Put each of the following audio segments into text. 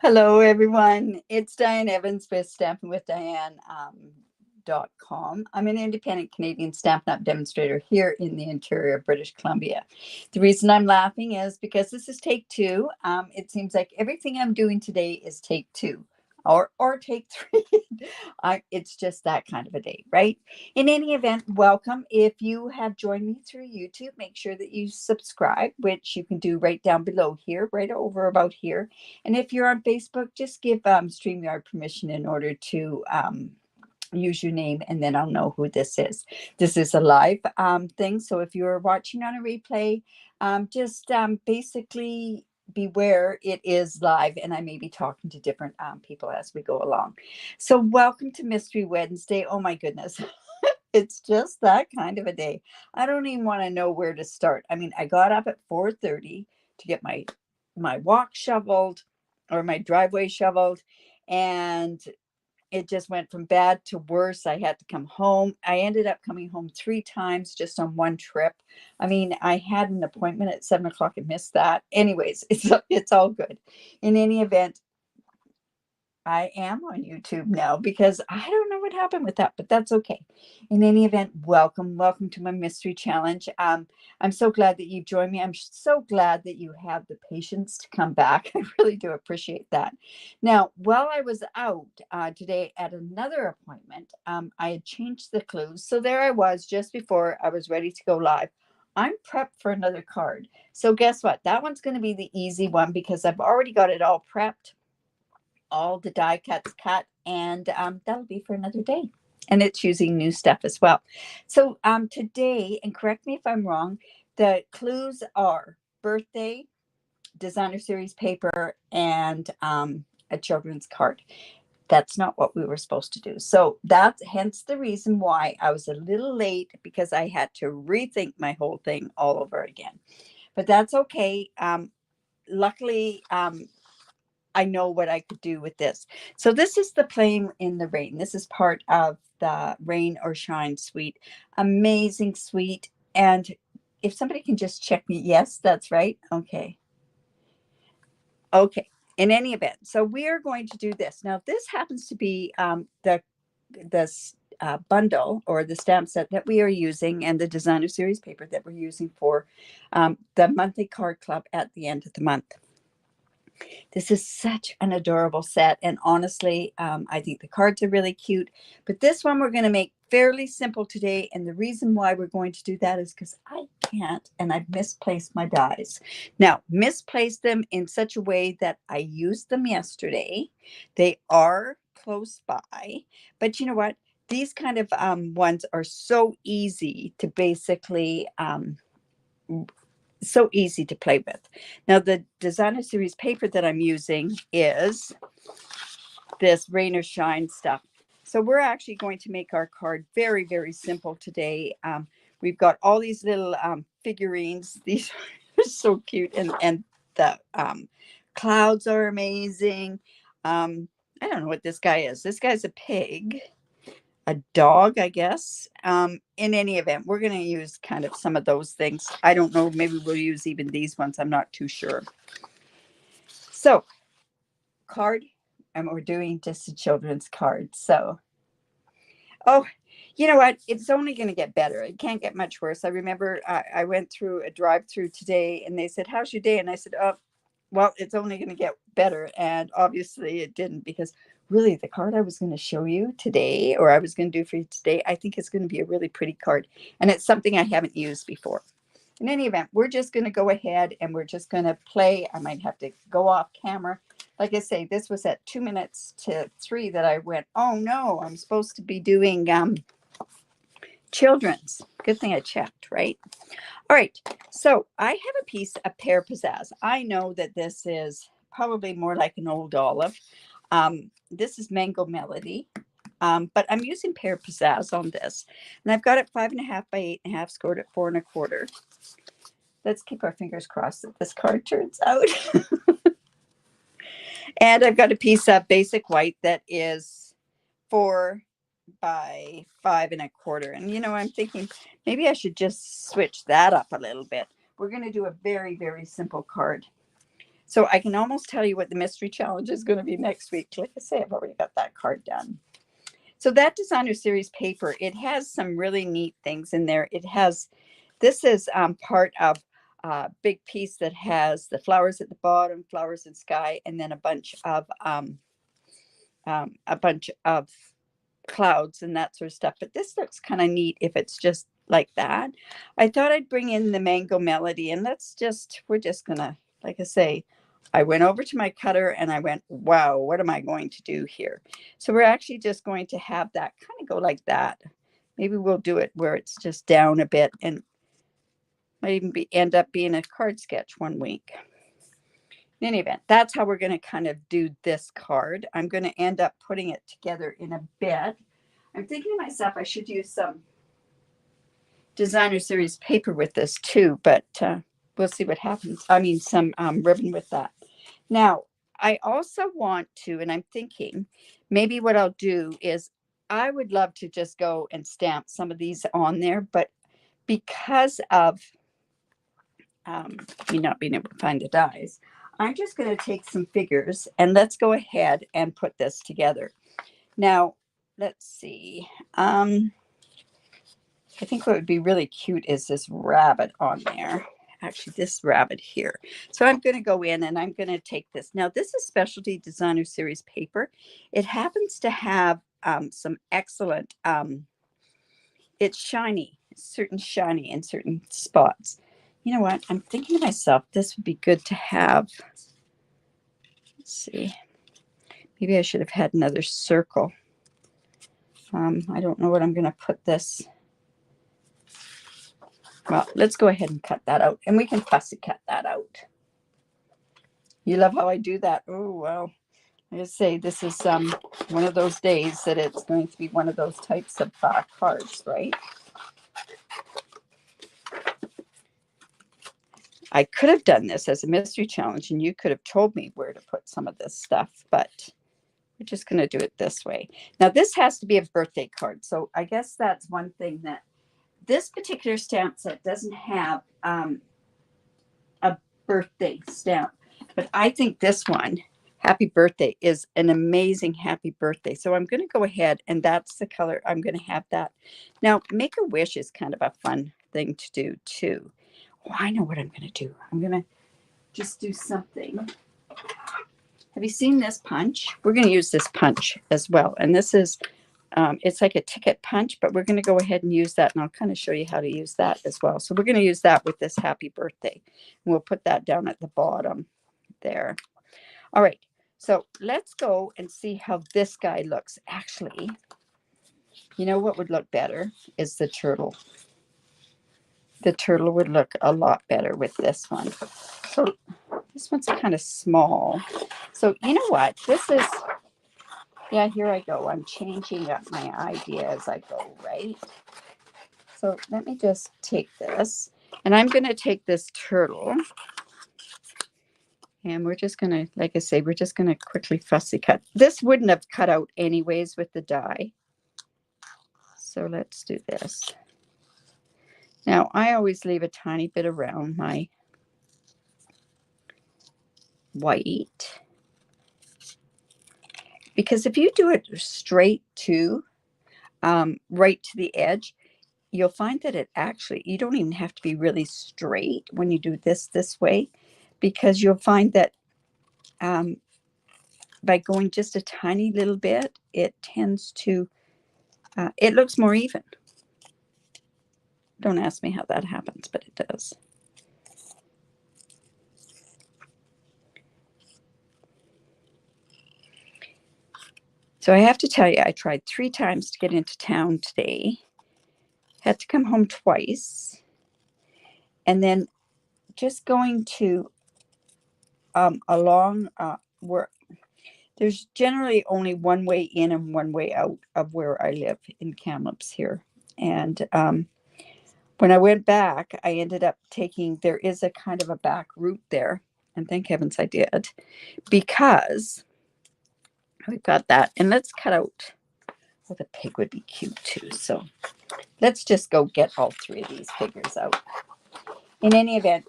Hello, everyone. It's Diane Evans with Stampin' with Diane. .com. I'm an independent Canadian Stampin' Up! Demonstrator here in the interior of British Columbia. The reason I'm laughing is because this is take two. It seems like everything I'm doing today is take two or take three. It's just that kind of a day, right? In any event, welcome. If you have joined me through YouTube, make sure that you subscribe, which you can do right down below here, right over about here. And if you're on Facebook, just give StreamYard permission in order to use your name, and then I'll know who this is. This is a live thing. So if you're watching on a replay, just basically beware it is live and I may be talking to different people as we go along. So welcome to Mystery Wednesday. Oh my goodness. It's just that kind of a day. I don't even want to know where to start. I mean, I got up at 4:30 to get my walk shoveled or my driveway shoveled, and it just went from bad to worse. I had to come home. I ended up coming home 3 times just on one trip. I mean, I had an appointment at 7 o'clock and missed that. Anyways, it's all good. In any event, I am on YouTube now because I don't know what happened with that, but that's okay. In any event, welcome to my mystery challenge. I'm so glad that you've joined me. I'm so glad that you have the patience to come back. I really do appreciate that. Now, while I was out today at another appointment, I had changed the clues. So there I was just before I was ready to go live. I'm prepped for another card. So guess what? That one's going to be the easy one because I've already got it all prepped, all the die cuts cut, and that'll be for another day. And it's using new stuff as well. So today, and correct me if I'm wrong, the clues are birthday, designer series paper, and a children's card. That's not what we were supposed to do. So that's hence the reason why I was a little late, because I had to rethink my whole thing all over again. But that's okay. Luckily, I know what I could do with this. So this is the Playing in the Rain. This is part of the Rain or Shine suite. Amazing suite. And if somebody can just check me, yes, that's right. Okay. Okay. In any event, so we are going to do this. Now, this happens to be the bundle or the stamp set that we are using, and the designer series paper that we're using for the monthly card club at the end of the month. This is such an adorable set. And honestly, I think the cards are really cute. But this one we're going to make fairly simple today. And the reason why we're going to do that is because I can't, and I've misplaced my dies. Now, misplaced them in such a way that I used them yesterday. They are close by. But you know what? These kind of ones are so easy to basically so easy to play with. Now, the designer series paper that I'm using is this Rain or Shine stuff. So we're actually going to make our card very, very simple today. We've got all these little figurines. These are so cute. And the clouds are amazing. I don't know what this guy is. This guy's a pig, a dog, I guess. In any event, we're going to use kind of some of those things. I don't know. Maybe we'll use even these ones. I'm not too sure. So, card, and we're doing just a children's card. So, oh, you know what? It's only going to get better. It can't get much worse. I remember I went through a drive-through today, and they said, "How's your day?" And I said, "Oh, well, it's only going to get better." And obviously it didn't, because really the card I was going to show you today, or I was going to do for you today, I think it's going to be a really pretty card. And it's something I haven't used before. In any event, we're just going to go ahead and we're just going to play. I might have to go off camera. Like I say, this was at 2 minutes to 3 that I went, oh no, I'm supposed to be doing children's. Good thing I checked, right? All right, so I have a piece of Pear Pizzazz. I know that this is probably more like an old olive. This is Mango Melody, but I'm using Pear Pizzazz on this. And I've got it 5.5 by 8.5, scored at 4 1/4. Let's keep our fingers crossed that this card turns out. And I've got a piece of basic white that is 4 by 5 1/4. And, you know, I'm thinking maybe I should just switch that up a little bit. We're going to do a very, very simple card. So I can almost tell you what the mystery challenge is going to be next week. Like I say, I've already got that card done. So that designer series paper, it has some really neat things in there. It has, this is part of a big piece that has the flowers at the bottom, flowers in sky, and then a bunch of clouds and that sort of stuff. But this looks kind of neat if it's just like that. I thought I'd bring in the Mango Melody, and we're just gonna, like I say, I went over to my cutter and I went, wow, what am I going to do here? So we're actually just going to have that kind of go like that. Maybe we'll do it where it's just down a bit, and might even end up being a card sketch one week. In any event, that's how we're going to kind of do this card. I'm going to end up putting it together in a bit. I'm thinking to myself, I should use some designer series paper with this too, but we'll see what happens. I mean, some ribbon with that. Now, I also want to, and I'm thinking maybe what I'll do is I would love to just go and stamp some of these on there, but because of me not being able to find the dies, I'm just going to take some figures and let's go ahead and put this together. Now, let's see. I think what would be really cute is this rabbit on there. Actually, this rabbit here. So I'm going to go in and I'm going to take this. Now, this is Specialty Designer Series paper. It happens to have some excellent, it's shiny, shiny in certain spots. You know what? I'm thinking to myself, this would be good to have. Let's see. Maybe I should have had another circle. I don't know what I'm going to put this. Well, let's go ahead and cut that out, and we can fussy cut that out. You love how I do that? Oh, well, I just say this is one of those days that it's going to be one of those types of cards, right? I could have done this as a mystery challenge, and you could have told me where to put some of this stuff, but we're just going to do it this way. Now, this has to be a birthday card, so I guess that's one thing that this particular stamp set doesn't have a birthday stamp, but I think this one, Happy Birthday, is an amazing happy birthday. So I'm going to go ahead, and that's the color I'm going to have that. Now, Make a Wish is kind of a fun thing to do too. Oh, I know what I'm going to do. I'm going to just do something. Have you seen this punch? We're going to use this punch as well. And this is, it's like a ticket punch, but we're going to go ahead and use that. And I'll kind of show you how to use that as well. So we're going to use that with this Happy Birthday. And we'll put that down at the bottom there. All right. So let's go and see how this guy looks. Actually, you know what would look better is the turtle. The turtle would look a lot better with this one. So this one's kind of small. So you know what? This is, yeah, here I go. I'm changing up my idea as I go, right? So let me just take this. And I'm going to take this turtle. And we're just going to, like I say, we're just going to quickly fussy cut. This wouldn't have cut out anyways with the die. So let's do this. Now, I always leave a tiny bit around my white. Because if you do it straight to, right to the edge, you'll find that it actually, you don't even have to be really straight when you do this way, because you'll find that by going just a tiny little bit, it tends to, it looks more even. Don't ask me how that happens, but it does. So I have to tell you, I tried 3 times to get into town today. Had to come home twice. And then just going to along where there's generally only one way in and one way out of where I live in Kamloops here. And when I went back, I ended up taking, there is a kind of a back route there. And thank heavens I did, because we've got that. And let's cut out, well, the pig would be cute too. So let's just go get all 3 of these figures out. In any event,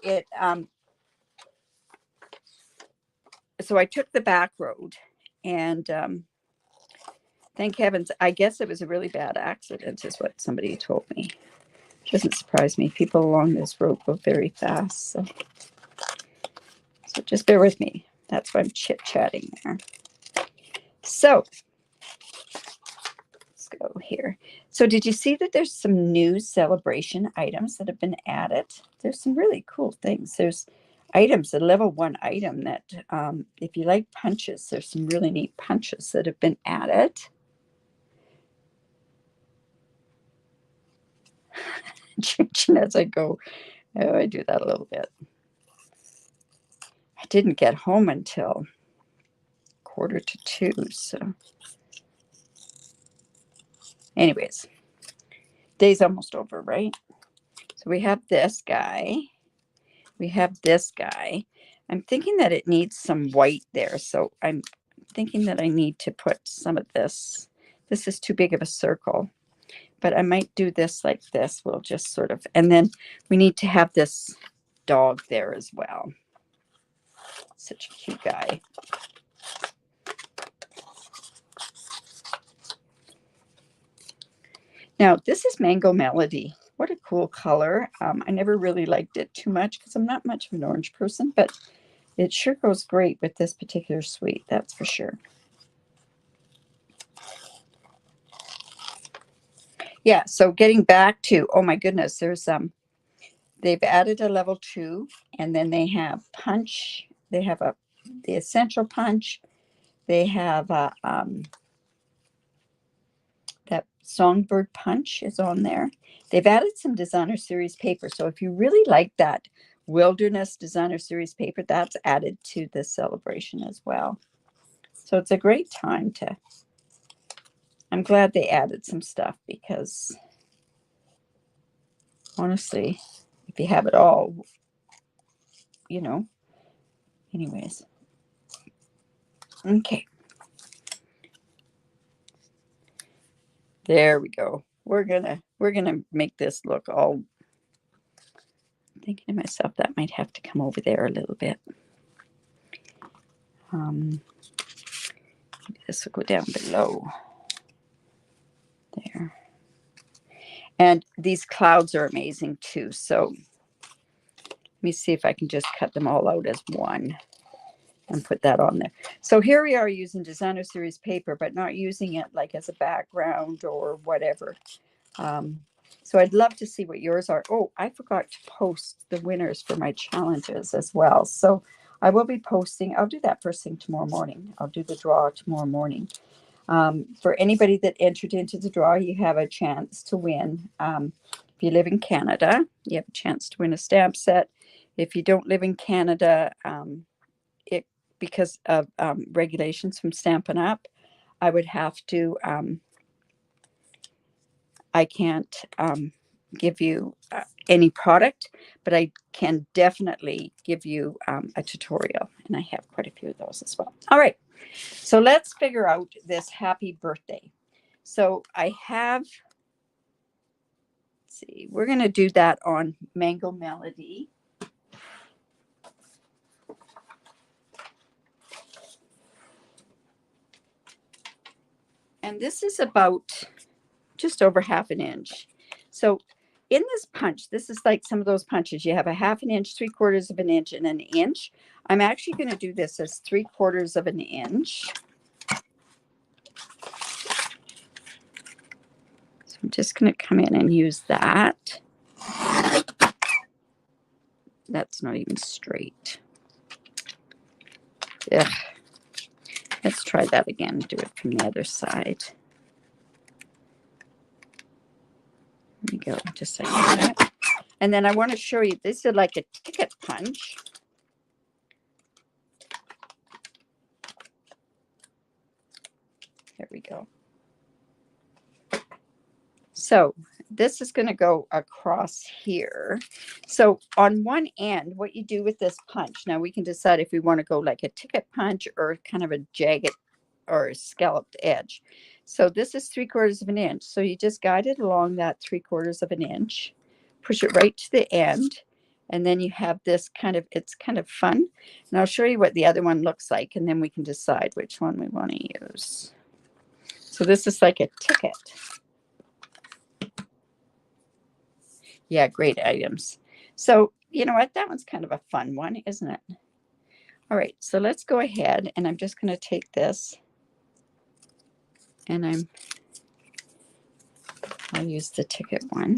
so I took the back road, and thank heavens, I guess it was a really bad accident, is what somebody told me. Doesn't surprise me. People along this road go very fast. So just bear with me. That's why I'm chit-chatting there. So let's go here. So did you see that there's some new celebration items that have been added? There's some really cool things. There's items, a level 1 item that if you like punches, there's some really neat punches that have been added. Changing as I go. Oh, I do that a little bit. I didn't get home until 1:45, so anyways, day's almost over, right? So we have this guy. We have this guy. I'm thinking that it needs some white there, so I'm thinking that I need to put some of this. This is too big of a circle, but I might do this like this. We'll just sort of, and then we need to have this dog there as well. Such a cute guy. Now, this is Mango Melody. What a cool color. I never really liked it too much because I'm not much of an orange person, but it sure goes great with this particular sweet, that's for sure. Yeah, so getting back to, oh my goodness, there's they've added a level 2, and then they have punch. They have the essential punch. They have that songbird punch is on there. They've added some designer series paper. So if you really like that wilderness designer series paper, that's added to this celebration as well. So it's a great time to, I'm glad they added some stuff because honestly, if you have it all, you know, anyways. Okay. There we go. We're gonna make this look all. I'm thinking to myself that might have to come over there a little bit. This will go down below there. And these clouds are amazing too. So let me see if I can just cut them all out as one and put that on there. So here we are using designer series paper, but not using it like as a background or whatever. So I'd love to see what yours are. Oh, I forgot to post the winners for my challenges as well. So I will be posting. I'll do that first thing tomorrow morning. I'll do the draw tomorrow morning. For anybody that entered into the draw, you have a chance to win. If you live in Canada, you have a chance to win a stamp set. If you don't live in Canada, because of regulations from Stampin' Up, I would have to, I can't give you any product, but I can definitely give you a tutorial, and I have quite a few of those as well. All right, so let's figure out this happy birthday. So I have, let's see, we're going to do that on Mango Melody. And this is about just over 1/2 inch. So in this punch, this is like some of those punches. You have a 1/2 inch, 3/4 of an inch, and an inch. I'm actually going to do this as 3/4 of an inch. So I'm just going to come in and use that. That's not even straight. Ugh. Let's try that again. Do it from the other side. There we go, just like that. And then I want to show you, this is like a ticket punch. There we go. So this is going to go across here. So on one end, what you do with this punch, now we can decide if we want to go like a ticket punch or kind of a jagged or a scalloped edge. So this is 3/4 of an inch. So you just guide it along that 3/4 of an inch, push it right to the end, And then you have this kind of, it's kind of fun. And I'll show you what the other one looks like, and then we can decide which one we want to use. So this is like a ticket. Yeah, great items. So you know what? That one's kind of a fun one, isn't it? All right, so let's go ahead, and I'm just going to take this, and I'll use the ticket one.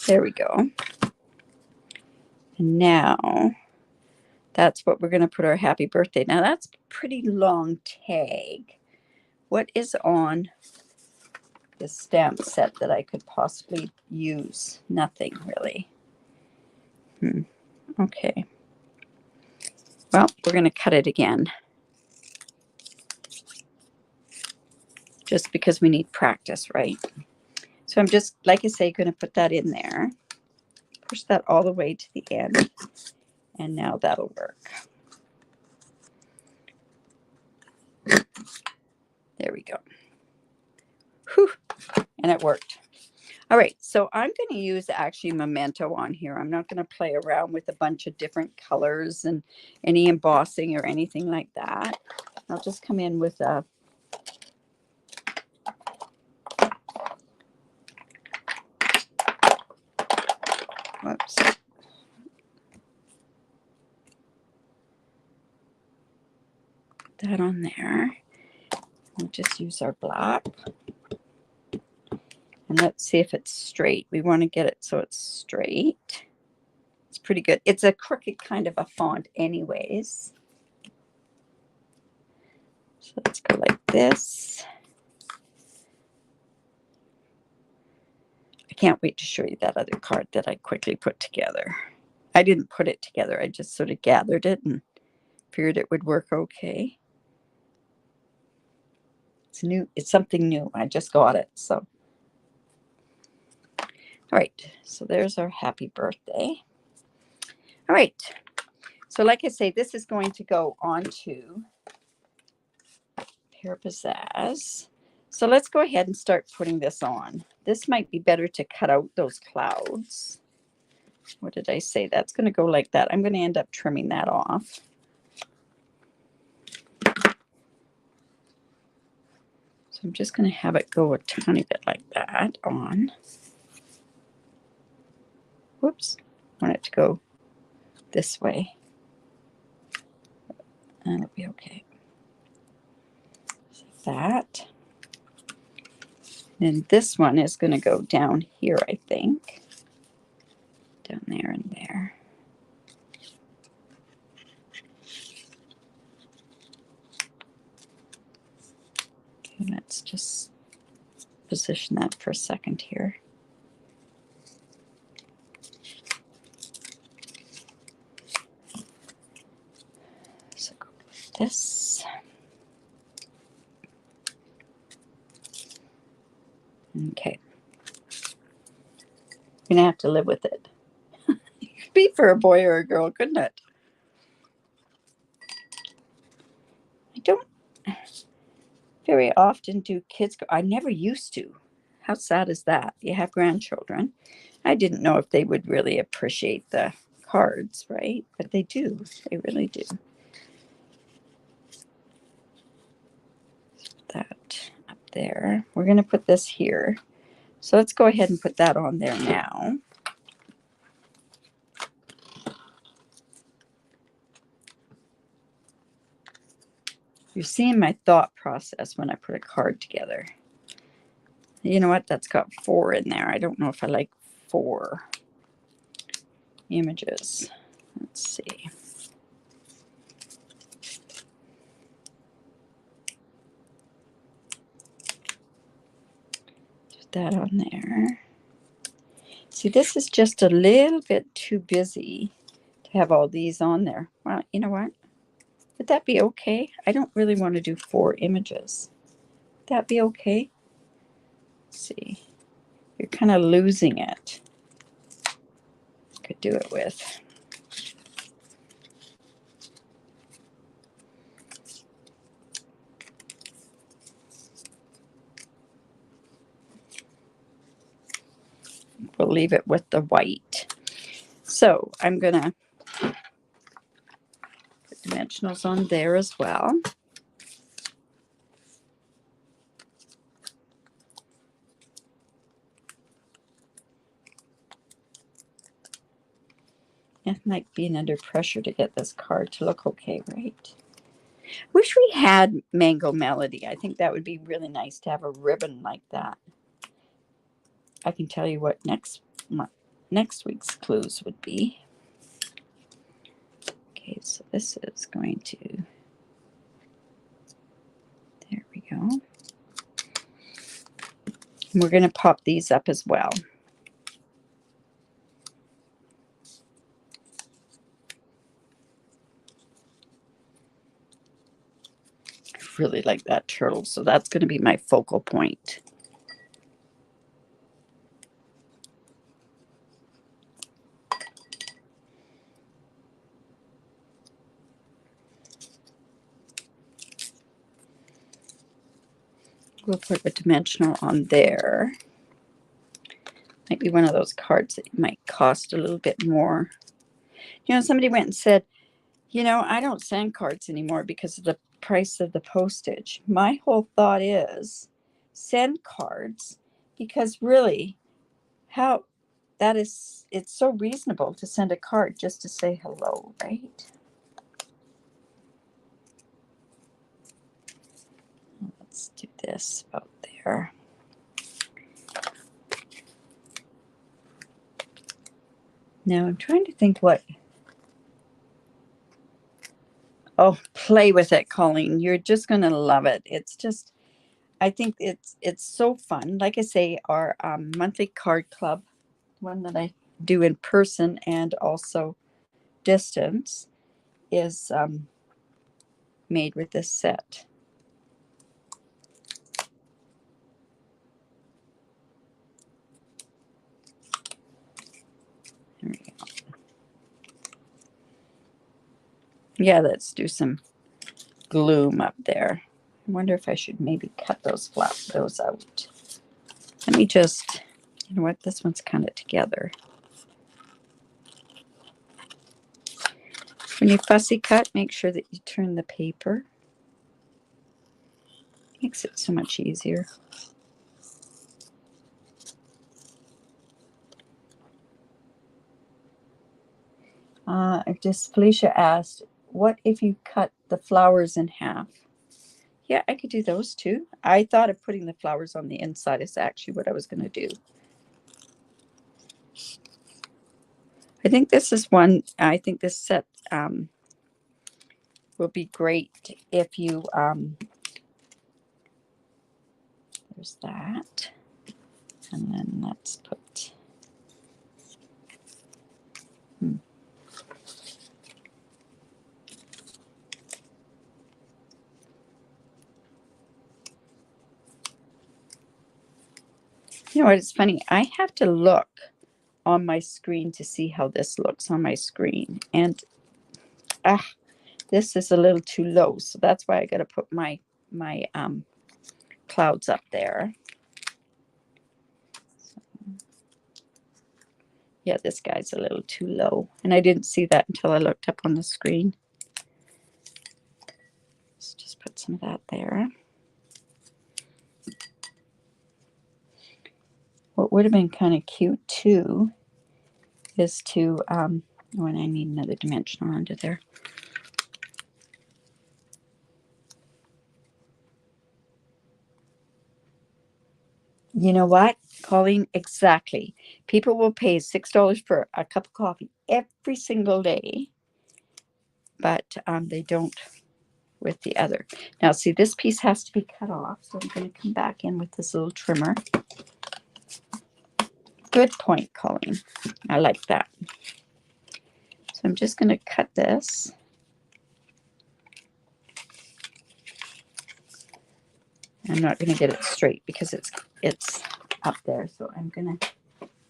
There we go. And now that's what we're going to put our happy birthday. Now that's a pretty long tag. What is on the stamp set that I could possibly use? Nothing really. Okay. Well, we're going to cut it again. Just because we need practice, right? So I'm just, like I say, going to put that in there. Push that all the way to the end. And now that'll work. There we go. Whew. And it worked. All right, so I'm going to use actually Memento on here. I'm not going to play around with a bunch of different colors and any embossing or anything like that. I'll just come in with a whoops. Put that on there. We'll just use our black. And let's see if it's straight. We want to get it so it's straight. It's pretty good. It's a crooked kind of a font anyways. So let's go like this. I can't wait to show you that other card that I quickly put together. I didn't put it together. I just sort of gathered it and figured it would work okay. It's new. It's something new. I just got it. So, all right. So there's our happy birthday. All right. So like I say, this is going to go onto Pear Pizzazz. So let's go ahead and start putting this on. This might be better to cut out those clouds. What did I say? That's going to go like that. I'm going to end up trimming that off. So I'm just going to have it go a tiny bit like that on. Whoops. I want it to go this way. That'll be okay. So that. And this one is going to go down here, I think. Down there and there. Okay, let's just position that for a second here. So go like this. Okay. You're going to have to live with it. It could be for a boy or a girl, couldn't it? I don't very often do kids go. I never used to. How sad is that? You have grandchildren. I didn't know if they would really appreciate the cards, right? But they do. They really do. That up there. We're going to put this here. So let's go ahead and put that on there now. You're seeing my thought process when I put a card together. You know what? That's got 4 in there. I don't know if I like 4 images. Let's see. Put that on there. See, this is just a little bit too busy to have all these on there. Well, you know what? Would that be okay? I don't really want to do 4 images. Would that be okay? Let's see. You're kind of losing it. Could do it with. we'll leave it with the white. So I'm going to put dimensionals on there as well. It might be under pressure to get this card to look okay, right? Wish we had Mango Melody. I think that would be really nice to have a ribbon like that. I can tell you what next week's clues would be. Okay, so this is going to, there we go. And we're going to pop these up as well. I really like that turtle, so that's going to be my focal point. We'll put a dimensional on there. Might be one of those cards that might cost a little bit more. You know, somebody went and said, you know, I don't send cards anymore because of the price of the postage. My whole thought is send cards because really it's so reasonable to send a card just to say hello, right? Let's do this about there. Now I'm trying to think what. Oh, play with it, Colleen. You're just going to love it. It's just, I think it's so fun. Like I say, our monthly card club, one that I do in person and also distance, is made with this set. There we go. Yeah, let's do some gloom up there. I wonder if I should maybe cut those out. Let me just, you know what, this one's kind of together. When you fussy cut, make sure that you turn the paper. Makes it so much easier. Just Felicia asked, what if you cut the flowers in half? Yeah, I could do those too. I thought of putting the flowers on the inside is actually what I was going to do. I think this is one, I think this set will be great if you, there's that. And then let's put, You know what, it's funny. I have to look on my screen to see how this looks on my screen. And this is a little too low. So that's why I got to put my clouds up there. So, yeah, this guy's a little too low. And I didn't see that until I looked up on the screen. Let's just put some of that there. What would have been kind of cute too is to, when I need another dimensional under there. You know what, Colleen? Exactly. People will pay $6 for a cup of coffee every single day, but they don't with the other. Now, see, this piece has to be cut off, so I'm going to come back in with this little trimmer. Good point, Colleen. I like that. So I'm just going to cut this. I'm not going to get it straight because it's up there, so I'm going to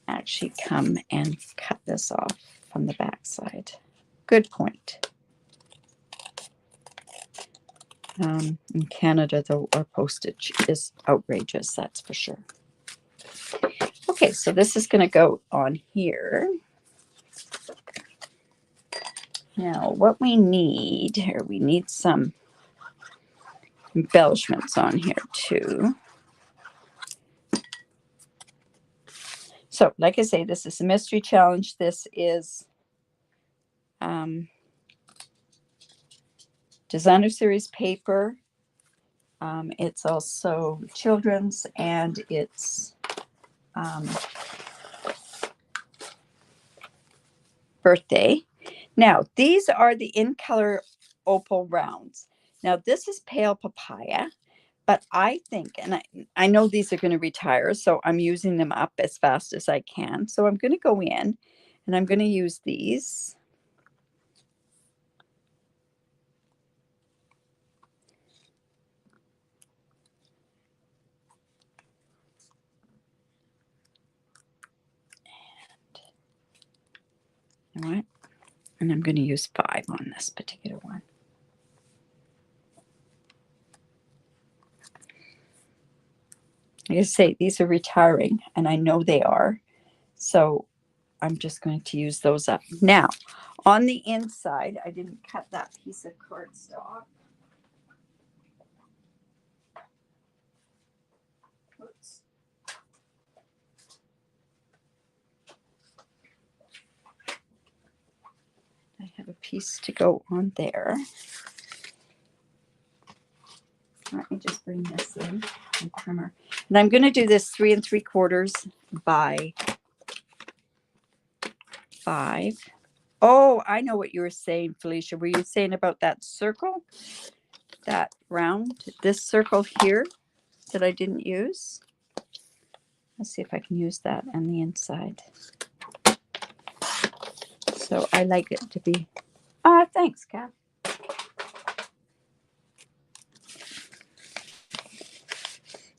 actually come and cut this off from the back side. Good point. In Canada, though, our postage is outrageous, that's for sure. Okay, so this is going to go on here. Now, what we need here, we need some embellishments on here too. So, like I say, this is a mystery challenge. This is designer series paper. It's also children's, and it's birthday. Now, these are the In Color Opal rounds. Now, this is pale papaya, but I think, and I know these are going to retire, so I'm using them up as fast as I can. So I'm going to go in and I'm going to use these. You know what? And I'm going to use 5 on this particular one. Like I say, these are retiring, and I know they are. So I'm just going to use those up. Now, on the inside, I didn't cut that piece of cardstock. Oops. I have a piece to go on there. Let me just bring this in and trimmer. And I'm going to do this 3 3/4 by 5. Oh, I know what you were saying, Felicia. Were you saying about that circle? That round? This circle here that I didn't use? Let's see if I can use that on the inside. So I like it to be... thanks, Kath.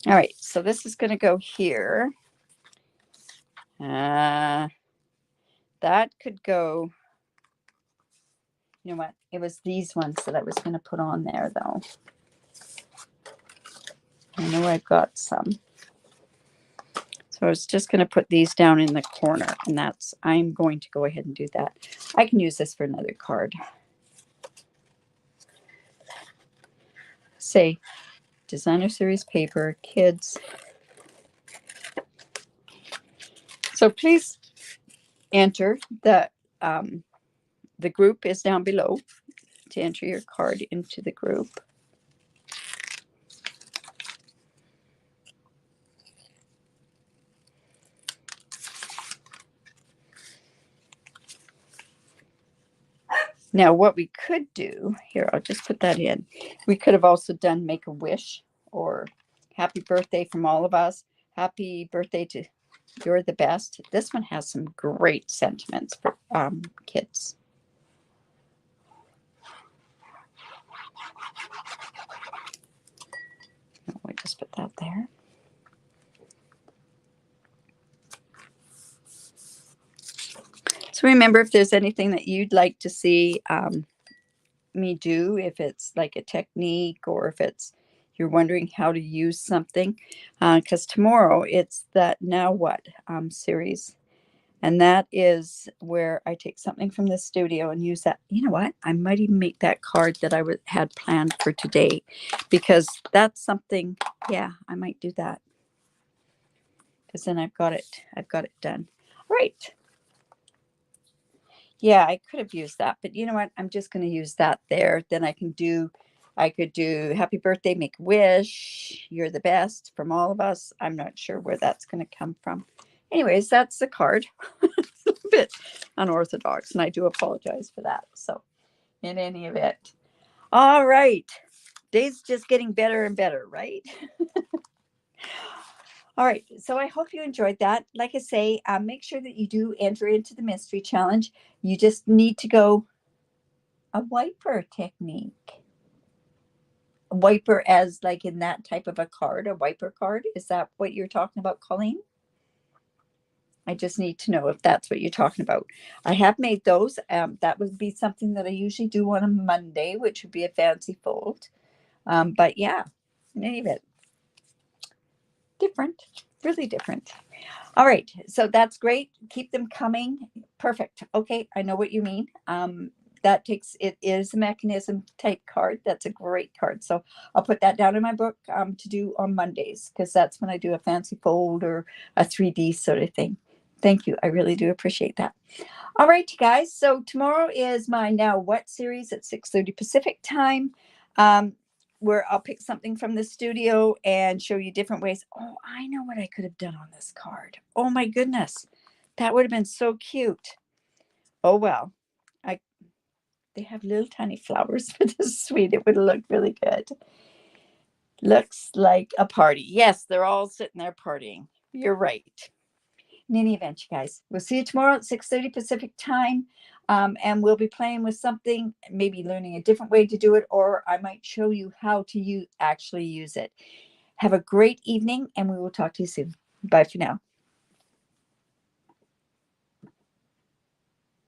All right, so this is going to go here. That could go... You know what? It was these ones that I was going to put on there, though. I know I've got some. So I was just going to put these down in the corner, and I'm going to go ahead and do that. I can use this for another card. Say, designer series paper, kids. So please enter the group is down below to enter your card into the group. Now, what we could do here, I'll just put that in. We could have also done Make a Wish or Happy Birthday from all of us. Happy birthday to You're the Best. This one has some great sentiments for kids. I just put that there. So remember, if there's anything that you'd like to see me do, if it's like a technique or if it's you're wondering how to use something, because tomorrow it's that Now What series. And that is where I take something from the studio and use that. You know what? I might even make that card that I had planned for today, because that's something, yeah, I might do that. Because then I've got it done. All right. Yeah, I could have used that, but you know what? I'm just going to use that there. Then I could do Happy Birthday, Make a Wish, You're the Best from all of us. I'm not sure where that's going to come from. Anyways, that's the card. It's a bit unorthodox, and I do apologize for that. So in any event, all right. Day's just getting better and better, right? All right, so I hope you enjoyed that. Like I say, make sure that you do enter into the mystery challenge. You just need to go a wiper technique. A wiper as like in that type of a card, a wiper card. Is that what you're talking about, Colleen? I just need to know if that's what you're talking about. I have made those. That would be something that I usually do on a Monday, which would be a fancy fold. But yeah, in any event, different, really different. All right, so that's great. Keep them coming. Perfect. Okay, I know what you mean. That takes it is a mechanism type card. That's a great card. So I'll put that down in my book to do on Mondays because that's when I do a fancy fold or a 3D sort of thing. Thank you. I really do appreciate that. All right, you guys. So tomorrow is my Now What series at 6:30 Pacific time. Um, where I'll pick something from the studio and show you different ways. Oh, I know what I could have done on this card. Oh my goodness. That would have been so cute. Oh well. I They have little tiny flowers for this sweet. It would have looked really good. Looks like a party. Yes, they're all sitting there partying. You're right. In any event, you guys, we'll see you tomorrow at 6:30 Pacific time. And we'll be playing with something, maybe learning a different way to do it, or I might show you how to actually use it. Have a great evening, and we will talk to you soon. Bye for now.